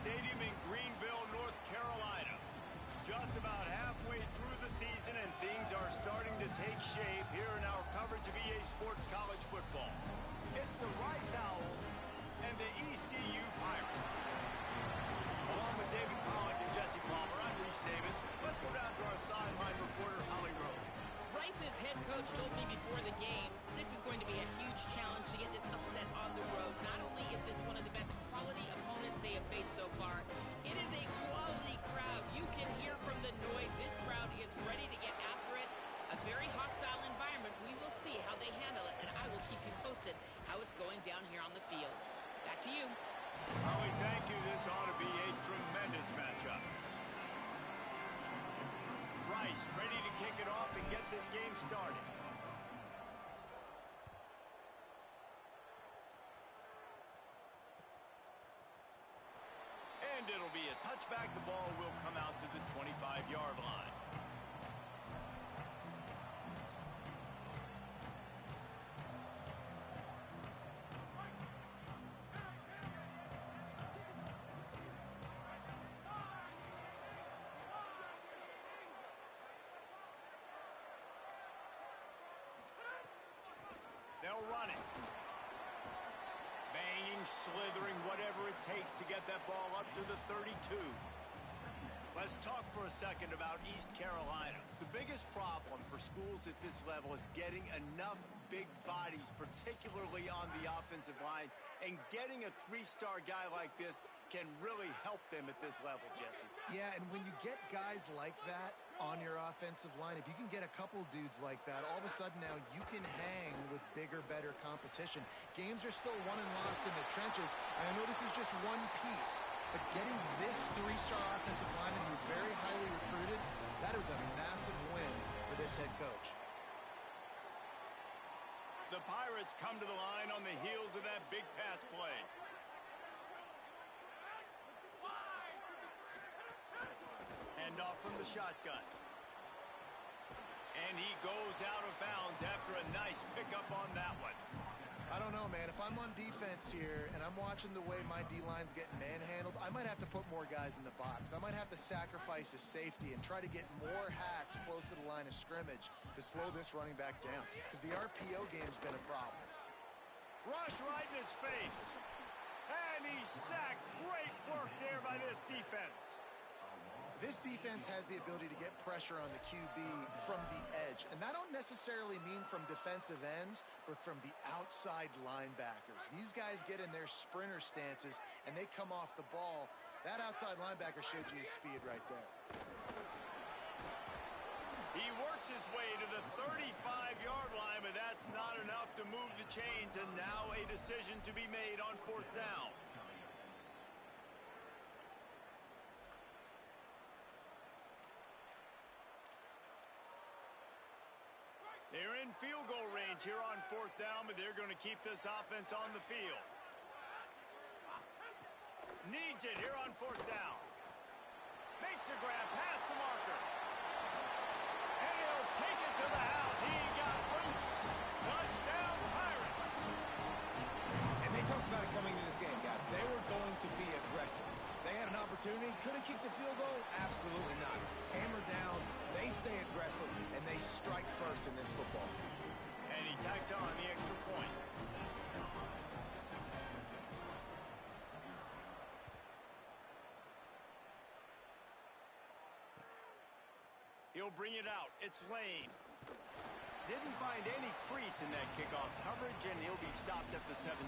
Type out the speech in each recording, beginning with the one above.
Stadium in Greenville, North Carolina. Just about halfway through the season, and things are starting to take shape here in our coverage of EA Sports College Football. It's the Rice Owls and the ECU Pirates. Along with David Pollock and Jesse Palmer, I'm Reese Davis. Let's go down to our sideline reporter, Holly Rowe. Rice's head coach told me before the game, this is going to be a huge challenge to get this upset on the road. Not only is this one of the best quality opponents they have faced so far, it is a quality crowd. You can hear from the noise. This crowd is ready to get after it. A very hostile environment. We will see how they handle it, and I will keep you posted how it's going down here on the field. Back to you. Holly, thank you. This ought to be a tremendous matchup. Rice ready to kick it off and get this game started. And it'll be a touchback. The ball will come out to the 25-yard line. They'll run it. Banging, slithering, whatever it takes to get that ball up to the 32. Let's talk for a second about East Carolina. The biggest problem for schools at this level is getting enough big bodies, particularly on the offensive line, and getting a three-star guy like this can really help them at this level, Jesse. Yeah, and when you get guys like that on your offensive line, if you can get a couple dudes like that, all of a sudden now you can hang with bigger, better competition. Games are still won and lost in the trenches, and I know this is just one piece, but getting this three-star offensive lineman who's very highly recruited, that was a massive win for this head coach. The Pirates come to the line on the heels of that big pass play. Handoff from the shotgun. And he goes out of bounds after a nice pickup on that one. I don't know, man. If I'm on defense here and I'm watching the way my D-line's getting manhandled, I might have to put more guys in the box. I might have to sacrifice a safety and try to get more hats close to the line of scrimmage to slow this running back down, because the RPO game's been a problem. Rush right in his face. And he's sacked. Great work there by this defense. This defense has the ability to get pressure on the QB from the edge. And that don't necessarily mean from defensive ends, but from the outside linebackers. These guys get in their sprinter stances, and they come off the ball. That outside linebacker showed you his speed right there. He works his way to the 35-yard line, but that's not enough to move the chains. And now a decision to be made on 4th down. They're in field goal range here on 4th down, but they're going to keep this offense on the field. Needs it here on 4th down. Makes the grab past the marker. And he'll take it to the house. He got loose. Touchdown, Pirates. And they talked about it coming into this game, guys. They were going to be aggressive. They had an opportunity. Could have kicked a field goal? Absolutely not. Hammer down. They stay aggressive, and they strike first in this football game. And he tacked on the extra point. He'll bring it out. It's Lane. Didn't find any crease in that kickoff coverage, and he'll be stopped at the 17.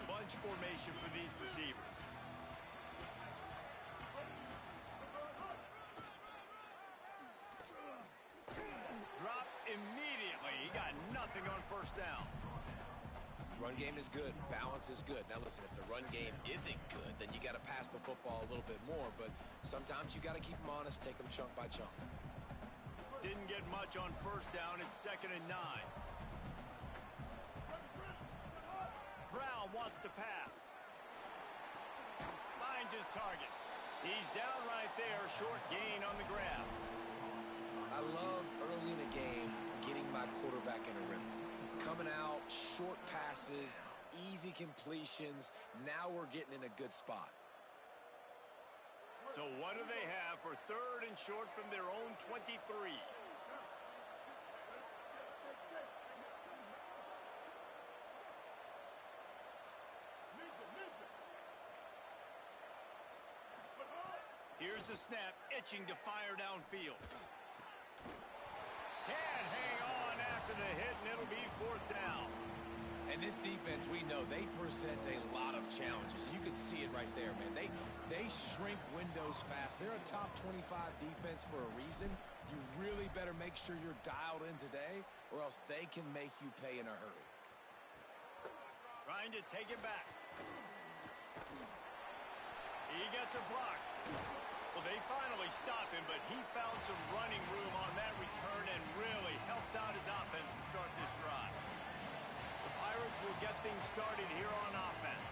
Bunch formation for these receivers. Dropped immediately. He got nothing on 1st down. Run game is good. Balance is good. Now listen, if the run game isn't good, then you got to pass the football a little bit more. But sometimes you got to keep them honest, take them chunk by chunk. Didn't get much on 1st down. It's 2nd and 9. Brown wants to pass. Finds his target. He's down right there, short gain on the grab. I love early in the game getting my quarterback in a rhythm. Coming out, short passes, easy completions. Now we're getting in a good spot. So what do they have for 3rd and short from their own 23? Here's the snap, itching to fire downfield. Can't hang on after the hit, and it'll be 4th down. And this defense, we know, they present a lot of challenges. You can see it right there, man. They shrink windows fast. They're a top 25 defense for a reason. You really better make sure you're dialed in today, or else they can make you pay in a hurry. Trying to take it back. He gets a block. Well, they finally stop him, but he found some running room on that return and really helps out his offense to start this drive. The Pirates will get things started here on offense.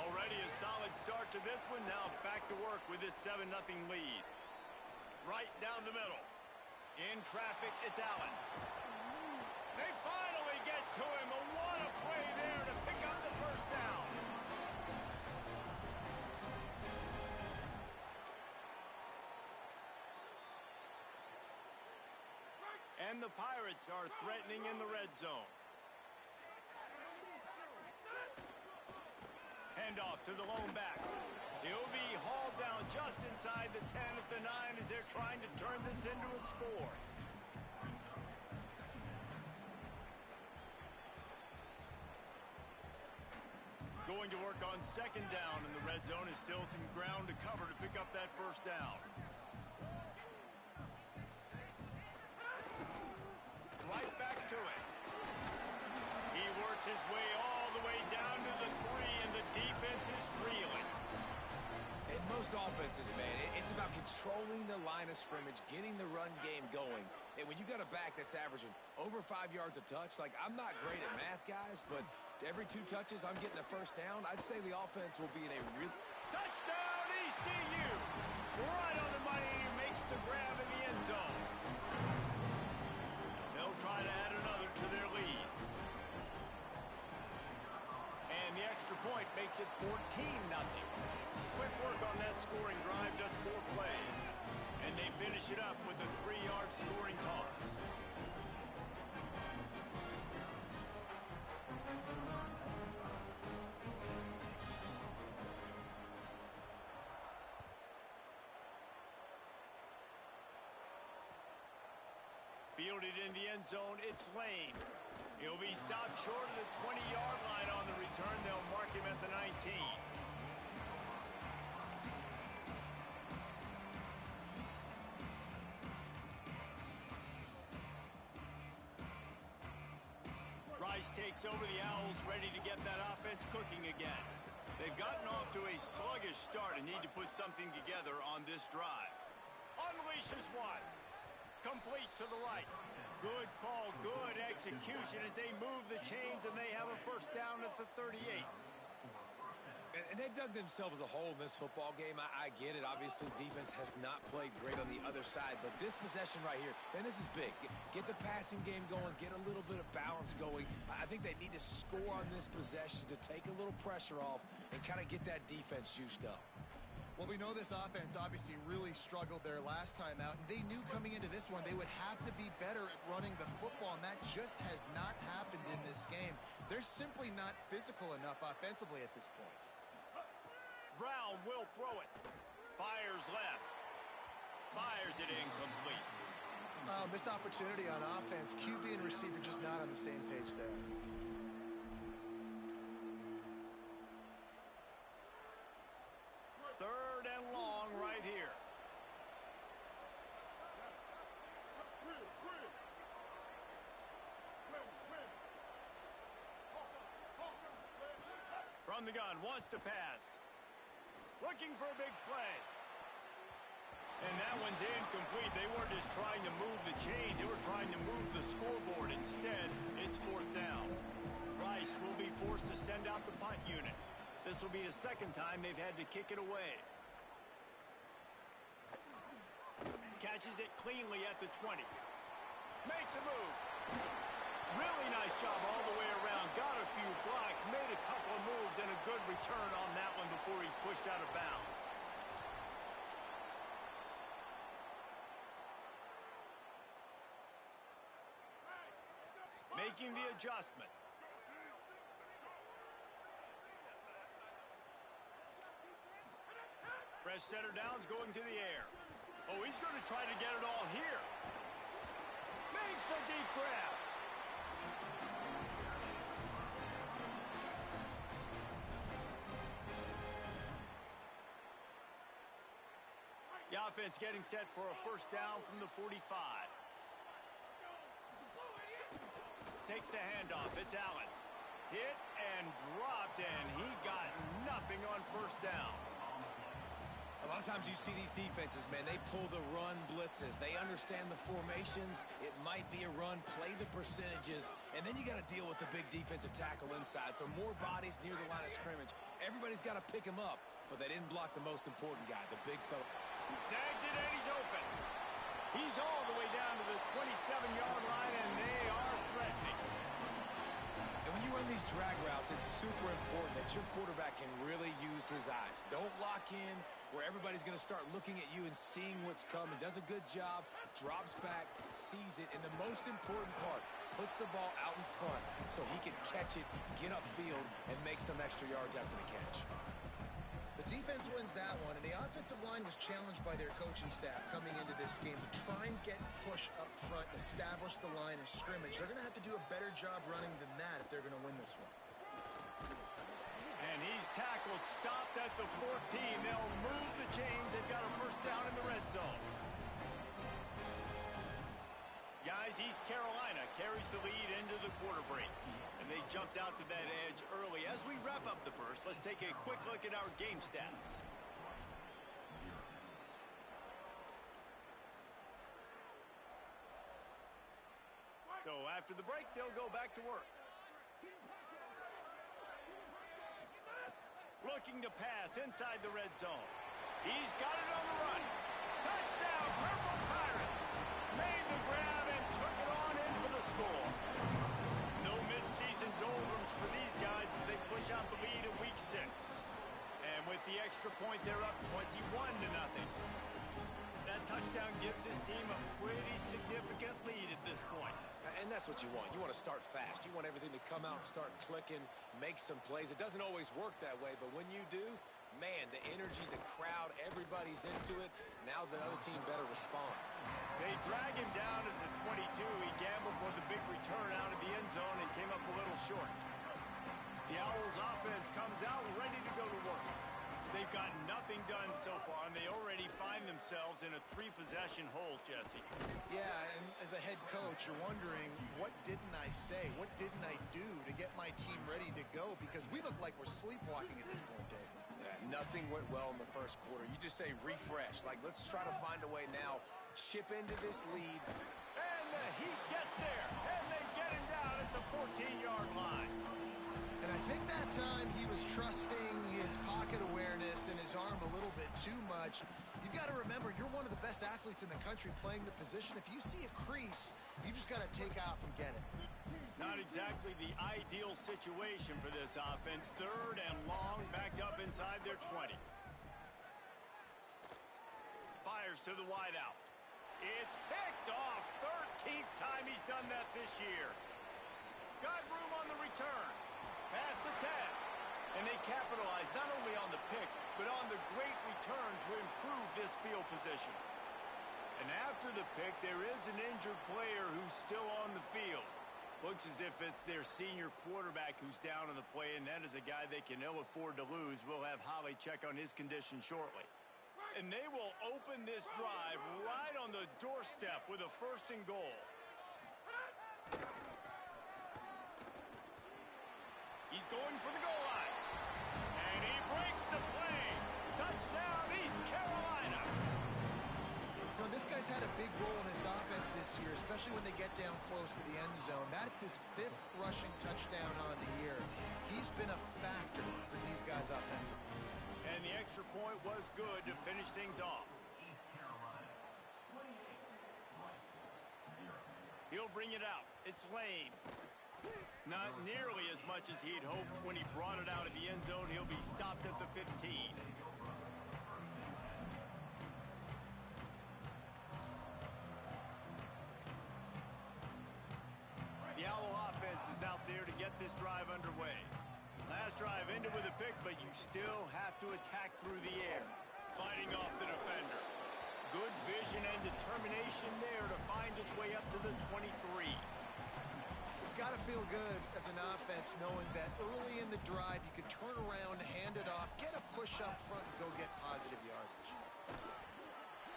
Already a solid start to this one. Now back to work with this 7-0 lead. Right down the middle. In traffic, it's Allen. They finally get to him. What a play there to pick up the 1st down. And the Pirates are threatening in the red zone. Handoff to the lone back. He'll be hauled down just inside the 10 at the 9 as they're trying to turn this into a score. Going to work on 2nd down in the red zone. Is still some ground to cover to pick up that 1st down. Right back to it. He works his way all the way down to the 3, and the defense is reeling. In most offenses, man, it's about controlling the line of scrimmage, getting the run game going. And when you got a back that's averaging over 5 yards a touch, like, I'm not great at math, guys, but every 2 touches I'm getting a 1st down, I'd say the offense will be in a real... Touchdown, ECU! Right on the money, he makes the grab in the end zone. They'll try to add another to their lead. And the extra point makes it 14-0. Quick work on that scoring drive, just 4 plays. And they finish it up with a 3-yard scoring toss. Fielded in the end zone, it's Lane. He'll be stopped short of the 20-yard line on the return. They'll mark him at the 19. Rice takes over the Owls, ready to get that offense cooking again. They've gotten off to a sluggish start and need to put something together on this drive. Unleashes one. Complete to the right. Good call, good execution as they move the chains, and they have a 1st down at the 38. And they dug themselves a hole in this football game. I get it. Obviously, defense has not played great on the other side. But this possession right here, man, this is big. Get the passing game going. Get a little bit of balance going. I think they need to score on this possession to take a little pressure off and kind of get that defense juiced up. Well, we know this offense obviously really struggled their last time out, and they knew coming into this one they would have to be better at running the football, and that just has not happened in this game. They're simply not physical enough offensively at this point. Brown will throw it. Fires left. Fires it incomplete. Missed opportunity on offense. QB and receiver just not on the same page there. Third and long right here. From the gun, wants to pass. Looking for a big play. And that one's incomplete. They weren't just trying to move the chains. They were trying to move the scoreboard. Instead, it's 4th down. Rice will be forced to send out out the punt unit. This will be the second time they've had to kick it away. Catches it cleanly at the 20. Makes a move. Really nice job all the way around. Got a few blocks, made a couple of moves, and a good return on that one before he's pushed out of bounds. Making the adjustment. Fresh center downs going to the air. Oh, he's going to try to get it all here. Makes a deep grab. The offense getting set for a first down from the 45. Takes the handoff. It's Allen. Hit and dropped, and he got nothing on first down. A lot of times you see these defenses, man, they pull the run blitzes. They understand the formations. It might be a run, play the percentages, and then you got to deal with the big defensive tackle inside. So more bodies near the line of scrimmage. Everybody's got to pick him up, but they didn't block the most important guy, the big fella. Snags it, and he's open. He's all the way down to the 27-yard line, and they are threatening. And when you run these drag routes, it's super important that your quarterback can really use his eyes. Don't lock in where everybody's going to start looking at you and seeing what's coming. Does a good job, drops back, sees it, and the most important part, puts the ball out in front so he can catch it, get upfield, and make some extra yards after the catch. The defense wins that one, and the offensive line was challenged by their coaching staff coming into this game to try and get push up front and establish the line of scrimmage. They're going to have to do a better job running than that if they're going to win this one. And he's tackled, stopped at the 14. They'll move the chains. They've got a first down in the red zone. Guys, East Carolina carries the lead into the quarter break. And they jumped out to that edge early. As we wrap up the first, let's take a quick look at our game stats. So after the break, they'll go back to work. Looking to pass inside the red zone. He's got it on the run. Touchdown, Purple Pirates. Made the grab and took it on in for the score. No mid-season doldrums for these guys as they push out the lead in week 6. And with the extra point, they're up 21-0. That touchdown gives his team a pretty significant lead at this point. And that's what you want. You want to start fast. You want everything to come out and start clicking, make some plays. It doesn't always work that way, but when you do, man, the energy, the crowd, everybody's into it. Now the other team better respond. They drag him down at the 22. He gambled for the big return out of the end zone and came up a little short. The Owls offense comes out ready to go to work. They've got nothing done so far, and they already find themselves in a 3-possession hole, Jesse. Yeah, and as a head coach, you're wondering, what didn't I say? What didn't I do to get my team ready to go? Because we look like we're sleepwalking at this point, Dave. Yeah, nothing went well in the first quarter. You just say refresh. Like, let's try to find a way now, chip into this lead. And the Heat gets there, and they get him down at the 14-yard line. And I think that time he was trusting his pocket awareness and his arm a little bit too much. You've got to remember, you're one of the best athletes in the country playing the position. If you see a crease, you just got to take off and get it. Not exactly the ideal situation for this offense. 3rd and long, backed up inside their 20. Fires to the wideout. It's picked off. 13th time he's done that this year. Got room on the return. Pass to 10. And they capitalize not only on the pick, but on the great return to improve this field position. And after the pick, there is an injured player who's still on the field. Looks as if it's their senior quarterback who's down on the play, and that is a guy they can ill afford to lose. We'll have Holly check on his condition shortly. And they will open this drive right on the doorstep with a 1st and goal. He's going for the goal line. And he breaks the play. Touchdown, East Carolina. You know, this guy's had a big role in this offense this year, especially when they get down close to the end zone. That's his 5th rushing touchdown on the year. He's been a factor for these guys offensively. And the extra point was good to finish things off. He'll bring it out. It's Lane. Not nearly as much as he had hoped when he brought it out of the end zone. He'll be stopped at the 15. The Owl offense is out there to get this drive underway. Last drive ended with a pick, but you still have to attack through the air. Fighting off the defender. Good vision and determination there to find his way up to the 23. It's got to feel good as an offense knowing that early in the drive you can turn around, hand it off, get a push up front, and go get positive yardage.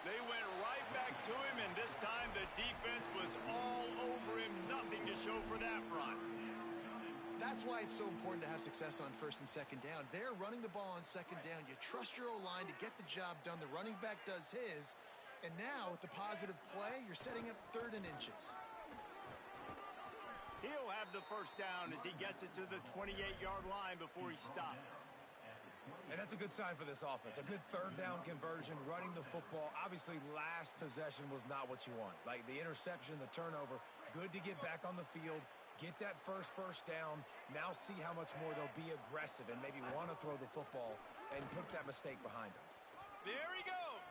They went right back to him, and this time the defense was all over him. Nothing to show for that run. That's why it's so important to have success on 1st and 2nd down. They're running the ball on 2nd down. You trust your O-line to get the job done. The running back does his. And now, with the positive play, you're setting up 3rd and inches. He'll have the first down as he gets it to the 28-yard line before he stopped. And that's a good sign for this offense. A good 3rd down conversion, running the football. Obviously, last possession was not what you want. Like the interception, the turnover. Good to get back on the field. Get that first down. Now see how much more they'll be aggressive and maybe want to throw the football and put that mistake behind them. There he goes.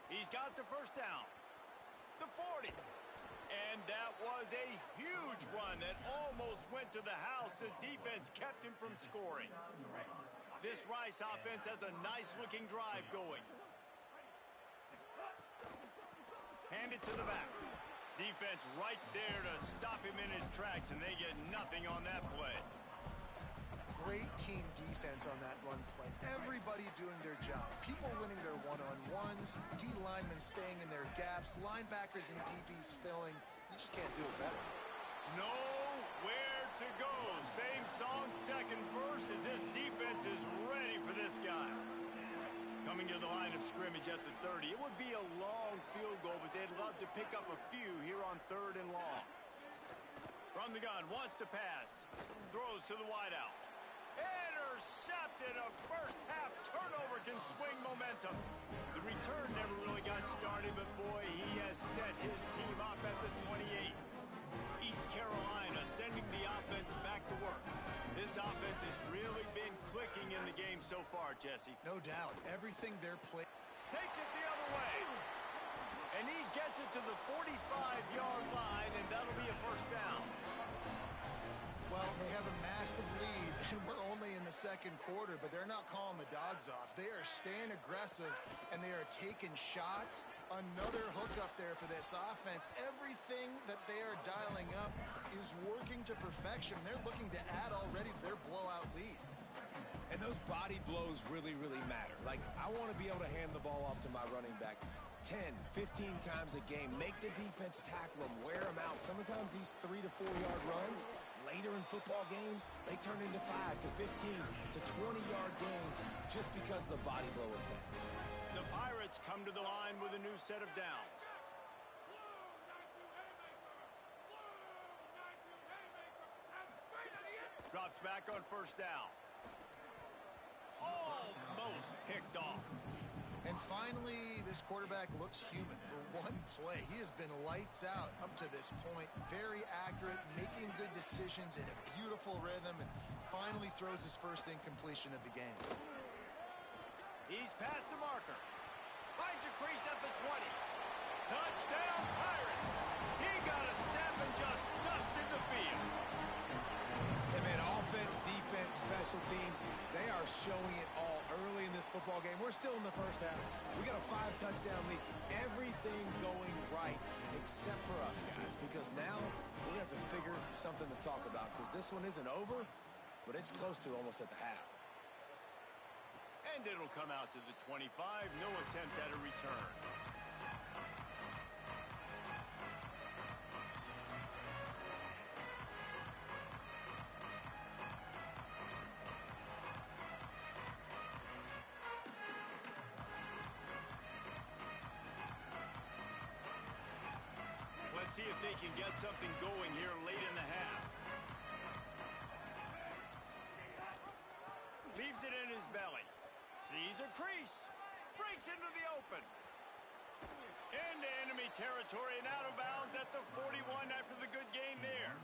He's got the first down. The 40. And that was a huge run that almost went to the house. The defense kept him from scoring. This Rice offense has a nice-looking drive going. Hand it to the back. Defense right there to stop him in his tracks, and they get nothing on that play. Great team defense on that run play. Everybody doing their job. People winning their one-on-ones, D linemen staying in their gaps, linebackers and DBs filling. You just can't do it better. Nowhere to go. Same song, second verse, as this defense is ready for this guy. Coming to the line of scrimmage at the 30. It would be a long field goal, but they'd love to pick up a few here on 3rd and long. From the gun, wants to pass. Throws to the wideout. Intercepted. A first-half turnover can swing momentum. The return never really got started, but boy, he has set his team up at the 28. East Carolina sending the offense back to work. This offense has really been clicking in the game so far, Jesse. No doubt. Everything they're playing. Takes it the other way. And he gets it to the 45-yard line, and that'll be a first down. Well, they have a massive lead, and we're only in the 2nd quarter, but they're not calling the dogs off. They are staying aggressive, and they are taking shots. Another hookup there for this offense. Everything that they are dialing up is working to perfection. They're looking to add already to their blowout lead. And those body blows really, really matter. Like, I want to be able to hand the ball off to my running back 10, 15 times a game. Make the defense tackle them, wear them out. Sometimes these 3 to 4 yard runs, later in football games, they turn into 5 to 15 to 20-yard gains just because of the body blow effect. The Pirates come to the line with a new set of downs. Drops back on first down. Almost picked off. And finally, this quarterback looks human for one play. He has been lights out up to this point. Very accurate, making good decisions in a beautiful rhythm, and finally throws his first incompletion of the game. He's past the marker. Finds a crease at the 20. Touchdown, Pirates! He got a step and just dusted the field. Hey, man, offense, defense, special teams, they are showing it all early in this football game. We're still in the first half. We got a 5-touchdown lead. Everything going right except for us, guys, because now we're going to have to figure something to talk about because this one isn't over, but it's close to almost at the half. And it'll come out to the 25. No attempt at a return. see if they can get something going here late in the half. Leaves it in his belly. Sees a crease. Breaks into the open. Into enemy territory and out of bounds at the 41 after the good gain there.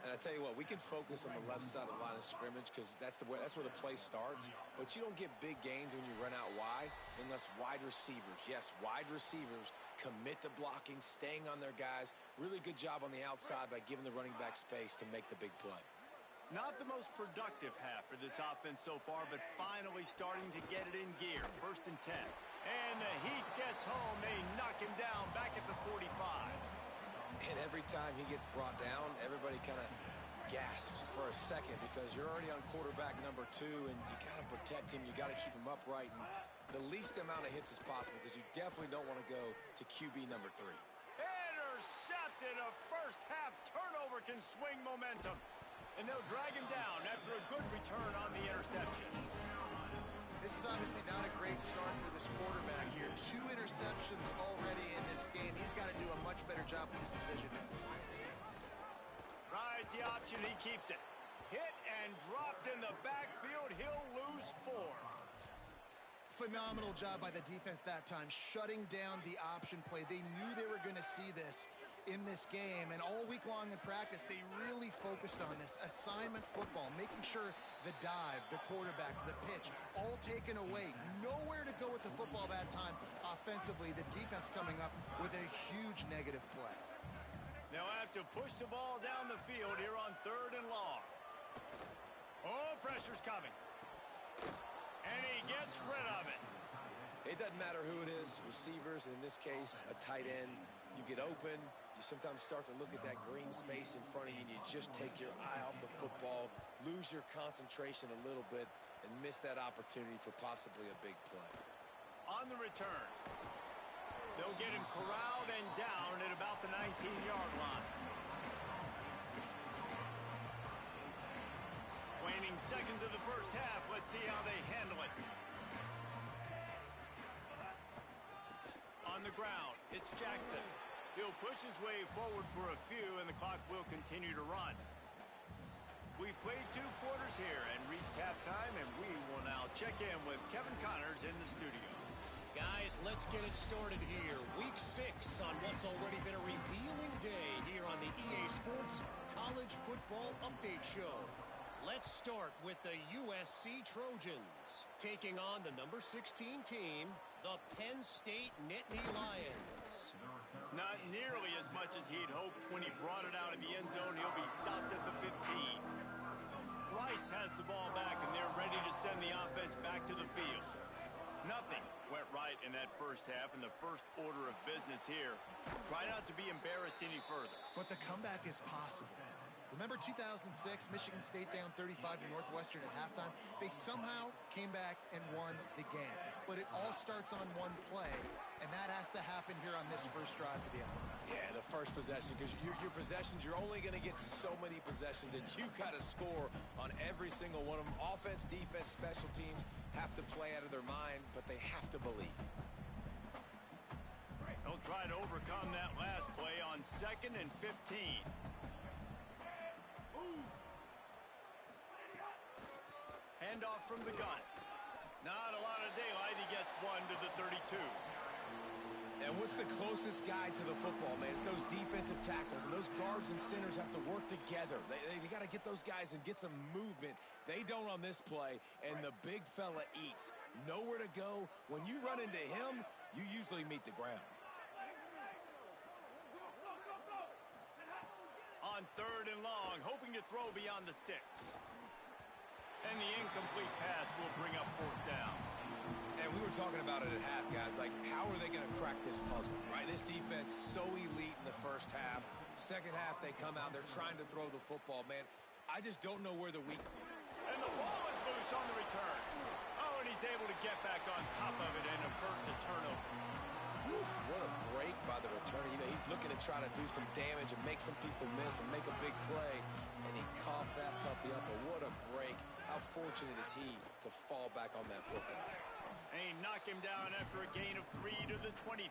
And I tell you what, we can focus on the left side of the line of scrimmage because that's where the play starts. But you don't get big gains when you run out wide unless wide receivers, yes, wide receivers commit to blocking, staying on their guys. Really good job on the outside by giving the running back space to make the big play. Not the most productive half for this offense so far, but finally starting to get it in gear. 1st and 10. And the Heat gets home. They knock him down back at the 45. And every time he gets brought down, everybody kind of gasps for a second because you're already on quarterback number 2, and you got to protect him. You got to keep him upright and the least amount of hits as possible because you definitely don't want to go to QB number 3. Intercepted. A first-half turnover can swing momentum. And they'll drag him down after a good return on the interception. This is obviously not a great start for this quarterback here. 2 interceptions already in this game. He's got to do a much better job with his decision-making. Rides the option. He keeps it. Hit and dropped in the backfield. He'll lose 4. Phenomenal job by the defense that time, shutting down the option play. They knew they were going to see this in this game, and all week long in practice, they really focused on this assignment football, making sure the dive, the quarterback, the pitch, all taken away. Nowhere to go with the football that time offensively. The defense coming up with a huge negative play. They'll have to push the ball down the field here on 3rd and long. Oh, pressure's coming. And he gets rid of it. It doesn't matter who it is, receivers, in this case, a tight end. You get open, you sometimes start to look at that green space in front of you, and you just take your eye off the football, lose your concentration a little bit, and miss that opportunity for possibly a big play. On the return, they'll get him corralled and down at about the 19-yard line. Waning seconds of the first half. Let's see how they handle it. On the ground, it's Jackson. He'll push his way forward for a few, and the clock will continue to run. We've played 2 quarters here and reached halftime, and we will now check in with Kevin Connors in the studio. Guys, let's get it started here. Week 6 on what's already been a revealing day here on the EA Sports College Football Update Show. Let's start with the USC Trojans, taking on the number 16 team, the Penn State Nittany Lions. Not nearly as much as he'd hoped when he brought it out of the end zone. He'll be stopped at the 15. Rice has the ball back, and they're ready to send the offense back to the field. Nothing went right in that first half, and the first order of business here. Try not to be embarrassed any further. But the comeback is possible. Remember 2006, Michigan State down 35 to Northwestern at halftime? They somehow came back and won the game. But it all starts on one play, and that has to happen here on this first drive for the offense. Yeah, the first possession, because your possessions, you're only going to get so many possessions, and you've got to score on every single one of them. Offense, defense, special teams have to play out of their mind, but they have to believe. They'll try to overcome that last play on 2nd and 15. Handoff from the gun. Not a lot of daylight. He gets 1 to the 32. And what's the closest guy to the football, man? It's those defensive tackles, and those guards and centers have to work together. They got to get those guys and get some movement. They don't on this play, and the big fella eats. Nowhere to go. When you run into him, you usually meet the ground. On 3rd and long, hoping to throw beyond the sticks. And the incomplete pass will bring up 4th down. And we were talking about it at half, guys. Like, how are they going to crack this puzzle, right? This defense so elite in the first half. Second half, they come out. They're trying to throw the football, man. I just don't know where the weak... And the ball is loose on the return. Oh, and he's able to get back on top of it and avert the turnover. Oof, what a break by the returner. You know, he's looking to try to do some damage and make some people miss and make a big play. And he coughed that puppy up, but what a break. How fortunate is he to fall back on that football? And he knocked him down after a gain of 3 to the 23.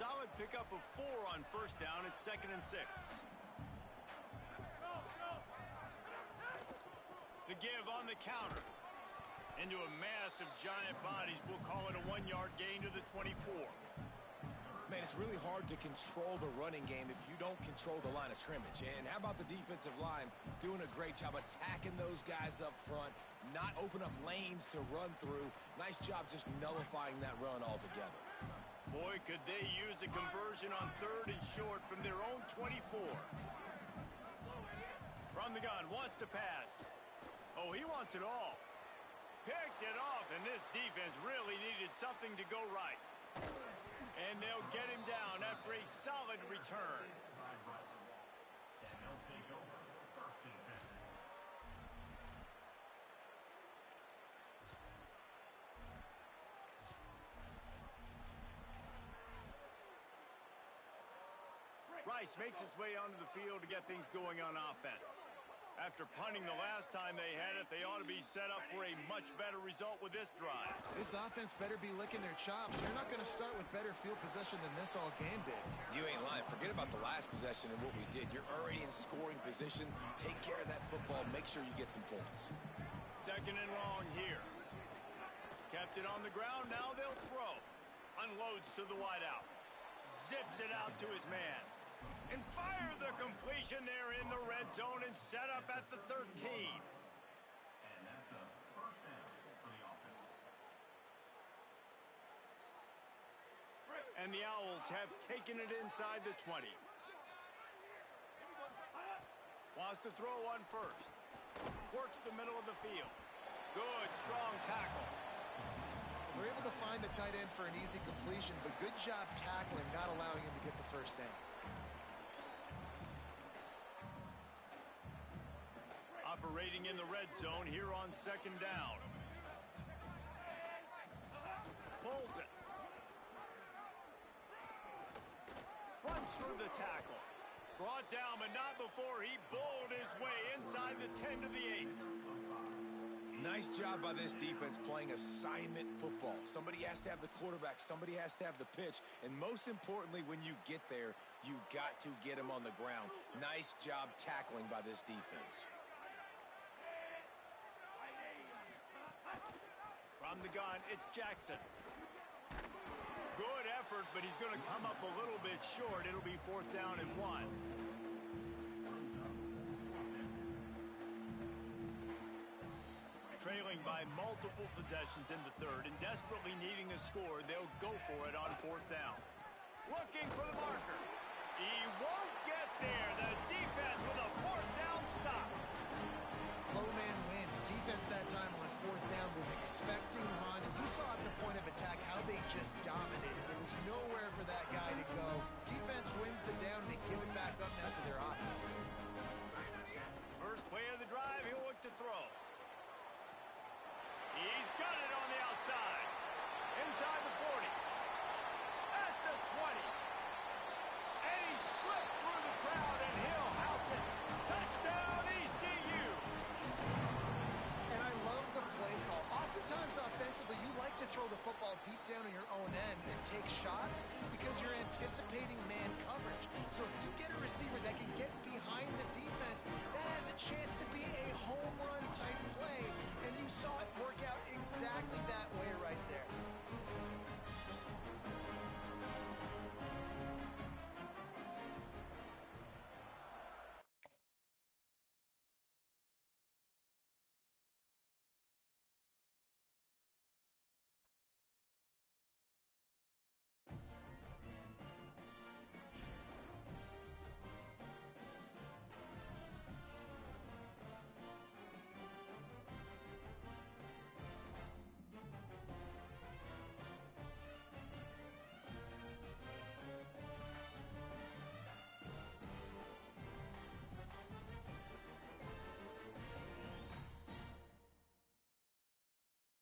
solid pickup of 4 on first down at 2nd and 6. The give on the counter. Into a mass of giant bodies. We'll call it a 1-yard gain to the 24. Man, it's really hard to control the running game if you don't control the line of scrimmage. And how about the defensive line doing a great job attacking those guys up front, not open up lanes to run through. Nice job just nullifying that run altogether. Boy, could they use a conversion on 3rd and short from their own 24. From the gun, wants to pass. Oh, he wants it all. Picked it off, and this defense really needed something to go right. And they'll get him down after a solid return. Rice makes its way onto the field to get things going on offense. After punting the last time they had it, they ought to be set up for a much better result with this drive. This offense better be licking their chops. You're not going to start with better field possession than this all game did. You ain't lying. Forget about the last possession and what we did. You're already in scoring position. Take care of that football. Make sure you get some points. 2nd and long here. Kept it on the ground. Now they'll throw. Unloads to the wideout. Zips it out to his man. And fire the completion there in the red zone and set up at the 13. And that's the first down for the offense. And the Owls have taken it inside the 20. Wants to throw on 1st. Works the middle of the field. Good, strong tackle. They're able to find the tight end for an easy completion, but good job tackling, not allowing him to get the first down. Operating in the red zone here on 2nd down. Pulls it. Runs through the tackle. Brought down, but not before he bowled his way inside the 10 to the 8. Nice job by this defense playing assignment football. Somebody has to have the quarterback. Somebody has to have the pitch. And most importantly, when you get there, you got to get him on the ground. Nice job tackling by this defense. From the gun, it's Jackson. Good effort, but he's going to come up a little bit short. It'll be 4th down and 1. Trailing by multiple possessions in the 3rd and desperately needing a score, they'll go for it on 4th down. Looking for the marker. He won't get there. The defense with a 4th down stop. Low man wins. Defense that time on 4th down was expecting run, and you saw at the point of attack how they just dominated. There was nowhere for that guy to go. Defense wins the down. They give it back up now to their offense. First play of the drive, he'll look to throw. He's got it on the outside. Inside the 40. At the 20. And he slipped through the crowd, and he'll house it. Touchdown, ECU. And I love the play call. Oftentimes offensively, you like to throw the football deep down in your own end and take shots because you're anticipating man coverage. So if you get a receiver that can get behind the defense, that has a chance to be a home run type play. And you saw it work out exactly that way right there.